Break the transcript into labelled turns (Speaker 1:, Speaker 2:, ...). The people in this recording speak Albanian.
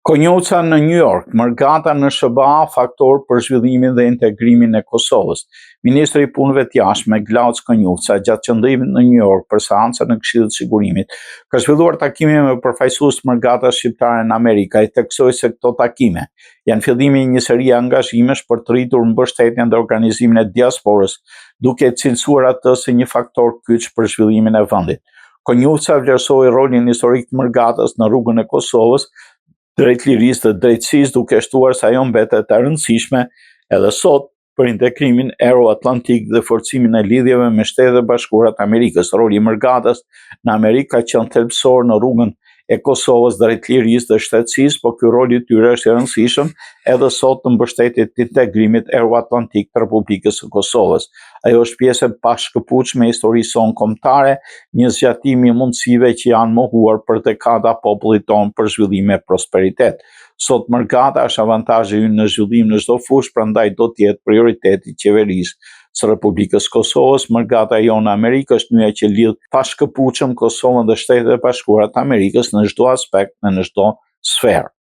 Speaker 1: Konjoca në New York, Mërgata në SBA faktor për zhvillimin dhe integrimin e Kosovës. Ministri i Punëve të Jashtme Glauc Konjoca gjatë qëndrimit në New York për seancën në Këshillin e Sigurimit ka zhvilluar takime me përfaqësues të Mërgatës shqiptare në Amerikë. Ai theksoi se këto takime janë fillimi i një serie angazhimesh për të rritur mbështetjen dhe organizimin e diasporës, duke e cilësuar atë si një faktor kyç për zhvillimin e vendit. Konjoca vlerësoi rolin historik të Mërgatës në rrugën e Kosovës drejt lirisë dhe drejtësisë, duke shtuar se ajo mbetet e rëndësishme edhe sot për integrimin euro-atlantik dhe forcimin e lidhjeve me Shtetet e Bashkuara të Amerikës. Roli i Mërgatës në Amerikë ka qenë thelbësor në rrugën e Kosovës drejt lirisë dhe shtetësisë, por ky rol i tyre është i rëndësishëm edhe sot në mbështetje të integrimit euro-atlantik të Republikës së Kosovës. Ajo është pjesë e pashkëputshme e historisë sonë kombëtare, një zgjatim i mundësive që janë mohuar për dekada popullit tonë për zhvillim e prosperitet. Sot Mërgata është avantazhi ynë në zhvillim në çdo fushë, prandaj do të jetë prioriteti i qeverisë së Republikës Kosovës. Mërgata jonë në Amerikë është nyja që lidh pashkëputshëm Kosovën dhe Shtetet e Bashkuara të Amerikës në çdo aspekt, në çdo sferë.